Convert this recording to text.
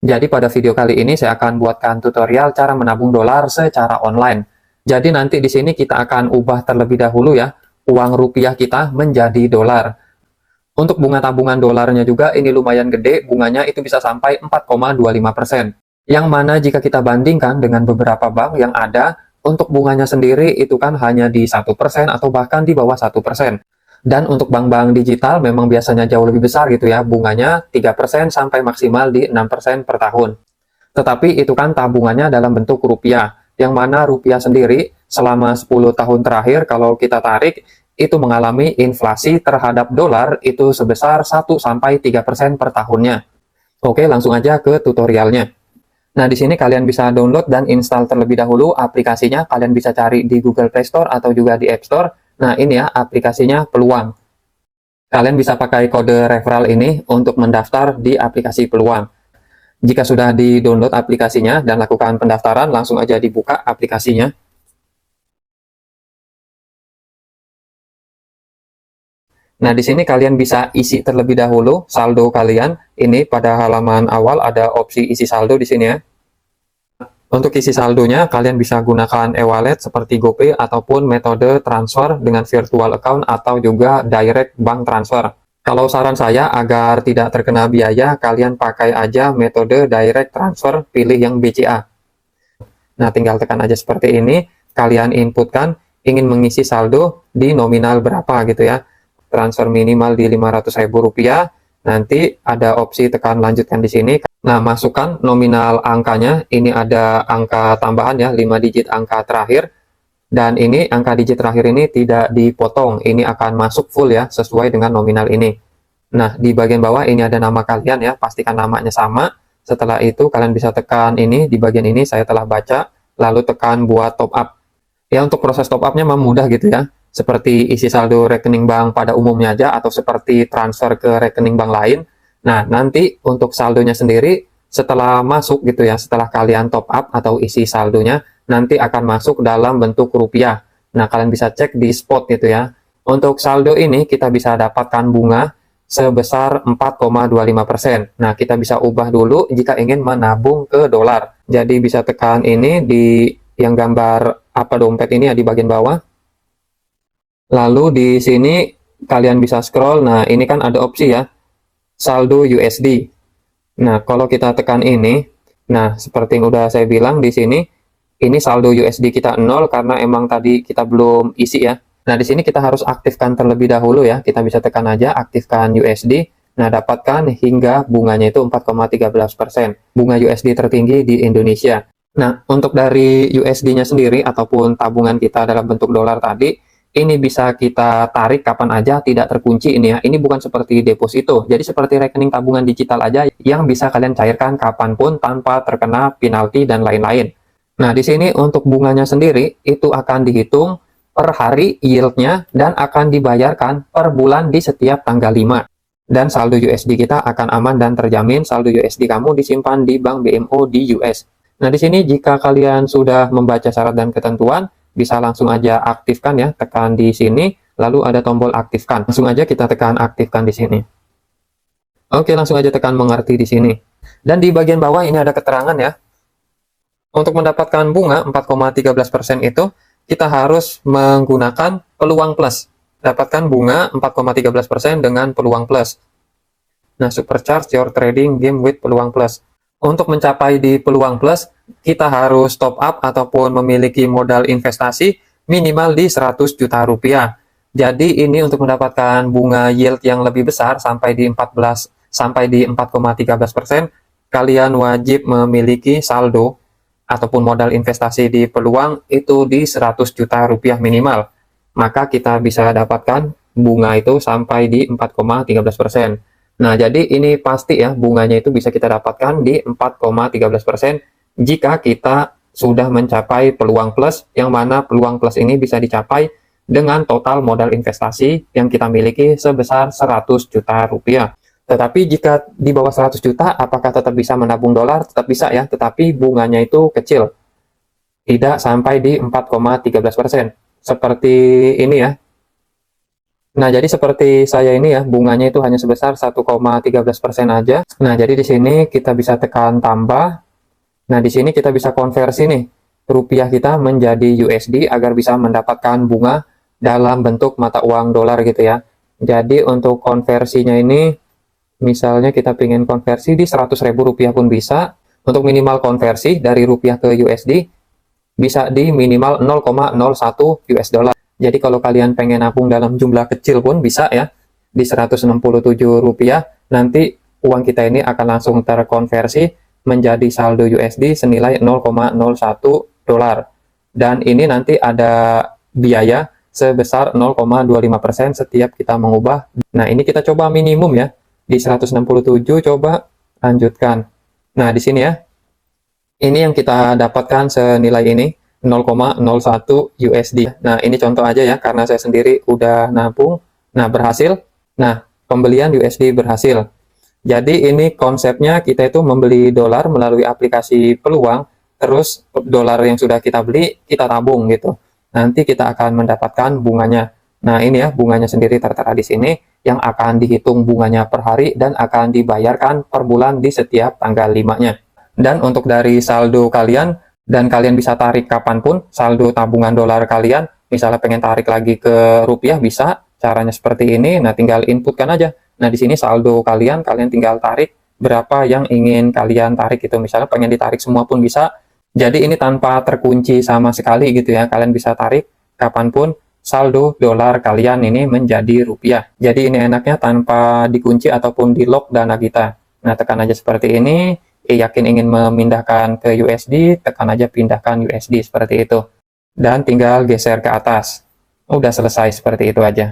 Jadi pada video kali ini saya akan buatkan tutorial cara menabung dolar secara online. Jadi nanti di sini kita akan ubah terlebih dahulu ya, uang rupiah kita menjadi dolar. Untuk bunga tabungan dolarnya juga ini lumayan gede, bunganya itu bisa sampai 4,25%. Yang mana jika kita bandingkan dengan beberapa bank yang ada, untuk bunganya sendiri itu kan hanya di 1% atau bahkan di bawah 1%. Dan untuk bank-bank digital memang biasanya jauh lebih besar gitu ya, bunganya 3% sampai maksimal di 6% per tahun. Tetapi itu kan tabungannya dalam bentuk rupiah, yang mana rupiah sendiri selama 10 tahun terakhir kalau kita tarik, itu mengalami inflasi terhadap dolar itu sebesar 1-3% per tahunnya. Oke, langsung aja ke tutorialnya. Nah, di sini kalian bisa download dan install terlebih dahulu aplikasinya. Kalian bisa cari di Google Play Store atau juga di App Store. Nah, ini ya aplikasinya Peluang. Kalian bisa pakai kode referral ini untuk mendaftar di aplikasi Peluang. Jika sudah di-download aplikasinya dan lakukan pendaftaran, langsung aja dibuka aplikasinya. Nah, di sini kalian bisa isi terlebih dahulu saldo kalian. Ini pada halaman awal ada opsi isi saldo di sini ya. Untuk isi saldonya, kalian bisa gunakan e-wallet seperti GoPay ataupun metode transfer dengan virtual account atau juga direct bank transfer. Kalau saran saya, agar tidak terkena biaya, kalian pakai aja metode direct transfer, pilih yang BCA. Nah, tinggal tekan aja seperti ini, kalian inputkan ingin mengisi saldo di nominal berapa gitu ya. Transfer minimal di Rp500.000, nanti ada opsi tekan lanjutkan di sini. Nah, masukkan nominal angkanya, ini ada angka tambahan ya, 5 digit angka terakhir, dan ini angka digit terakhir ini tidak dipotong, ini akan masuk full ya, sesuai dengan nominal ini. Nah, di bagian bawah ini ada nama kalian ya, pastikan namanya sama. Setelah itu kalian bisa tekan ini, di bagian ini saya telah baca, lalu tekan buat top up. Ya, untuk proses top up-nya memang mudah gitu ya, seperti isi saldo rekening bank pada umumnya aja, atau seperti transfer ke rekening bank lain. Nah, nanti untuk saldonya sendiri, setelah masuk gitu ya, setelah kalian top up atau isi saldonya, nanti akan masuk dalam bentuk rupiah. Nah, kalian bisa cek di spot gitu ya. Untuk saldo ini, kita bisa dapatkan bunga sebesar 4,25%. Nah, kita bisa ubah dulu jika ingin menabung ke dolar. Jadi, bisa tekan ini di yang gambar apa dompet ini ya, di bagian bawah. Lalu di sini kalian bisa scroll, nah ini kan ada opsi ya, saldo USD. Nah, kalau kita tekan ini, nah seperti yang udah saya bilang di sini, ini saldo USD kita 0 karena emang tadi kita belum isi ya. Nah, di sini kita harus aktifkan terlebih dahulu ya, kita bisa tekan aja aktifkan USD. Nah, dapatkan hingga bunganya itu 4,13%, bunga USD tertinggi di Indonesia. Nah, untuk dari USD-nya sendiri ataupun tabungan kita dalam bentuk dolar tadi, ini bisa kita tarik kapan aja, tidak terkunci ini ya. Ini bukan seperti deposito, jadi seperti rekening tabungan digital aja yang bisa kalian cairkan kapanpun tanpa terkena penalti dan lain-lain. Nah, di sini untuk bunganya sendiri itu akan dihitung per hari yield-nya dan akan dibayarkan per bulan di setiap tanggal 5. Dan saldo USD kita akan aman dan terjamin, saldo USD kamu disimpan di bank BMO di US. Nah, di sini jika kalian sudah membaca syarat dan ketentuan, bisa langsung aja aktifkan ya, tekan di sini, lalu ada tombol aktifkan. Langsung aja kita tekan aktifkan di sini. Oke, langsung aja tekan mengerti di sini. Dan di bagian bawah ini ada keterangan ya. Untuk mendapatkan bunga 4,13% itu, kita harus menggunakan peluang plus. Dapatkan bunga 4,13% dengan peluang plus. Nah, supercharge your trading game with peluang plus. Untuk mencapai di peluang plus, kita harus top up ataupun memiliki modal investasi minimal di 100 juta rupiah. Jadi ini untuk mendapatkan bunga yield yang lebih besar sampai di 4,13%, kalian wajib memiliki saldo ataupun modal investasi di peluang itu di 100 juta rupiah minimal. Maka kita bisa dapatkan bunga itu sampai di 4,13%. Nah, jadi ini pasti ya, bunganya itu bisa kita dapatkan di 4,13% jika kita sudah mencapai peluang plus, yang mana peluang plus ini bisa dicapai dengan total modal investasi yang kita miliki sebesar 100 juta rupiah. Tetapi jika di bawah 100 juta, apakah tetap bisa menabung dolar? Tetap bisa ya, tetapi bunganya itu kecil. Tidak sampai di 4,13%. Seperti ini ya. Nah, jadi seperti saya ini ya, bunganya itu hanya sebesar 1,13% aja. Nah, jadi di sini kita bisa tekan tambah. Nah, di sini kita bisa konversi nih, rupiah kita menjadi USD agar bisa mendapatkan bunga dalam bentuk mata uang dolar gitu ya. Jadi untuk konversinya ini, misalnya kita pengen konversi di 100.000 rupiah pun bisa. Untuk minimal konversi dari rupiah ke USD, bisa di minimal 0,01 US dollar. Jadi kalau kalian pengen nabung dalam jumlah kecil pun bisa ya, di 167 rupiah, nanti uang kita ini akan langsung terkonversi menjadi saldo USD senilai 0,01 dolar. Dan ini nanti ada biaya sebesar 0,25% setiap kita mengubah. Nah, ini kita coba minimum ya, di 167 coba lanjutkan. Nah, di sini ya, ini yang kita dapatkan senilai ini 0,01 USD. Nah, ini contoh aja ya, karena saya sendiri udah nabung. Nah, berhasil. Nah, pembelian USD berhasil. Jadi ini konsepnya kita itu membeli dolar melalui aplikasi peluang, terus dolar yang sudah kita beli, kita tabung gitu. Nanti kita akan mendapatkan bunganya. Nah, ini ya, bunganya sendiri tertera di sini, yang akan dihitung bunganya per hari dan akan dibayarkan per bulan di setiap tanggal 5-nya. Dan untuk dari saldo kalian, dan kalian bisa tarik kapanpun saldo tabungan dolar kalian, misalnya pengen tarik lagi ke rupiah bisa, caranya seperti ini. Nah, tinggal inputkan aja. Nah, di sini saldo kalian tinggal tarik berapa yang ingin kalian tarik itu. Misalnya pengen ditarik semua pun bisa. Jadi ini tanpa terkunci sama sekali gitu ya. Kalian bisa tarik kapanpun saldo dolar kalian ini menjadi rupiah. Jadi ini enaknya tanpa dikunci ataupun di lock dana kita. Nah, tekan aja seperti ini. Yakin ingin memindahkan ke USD, tekan aja pindahkan USD seperti itu. Dan tinggal geser ke atas. Udah selesai seperti itu aja.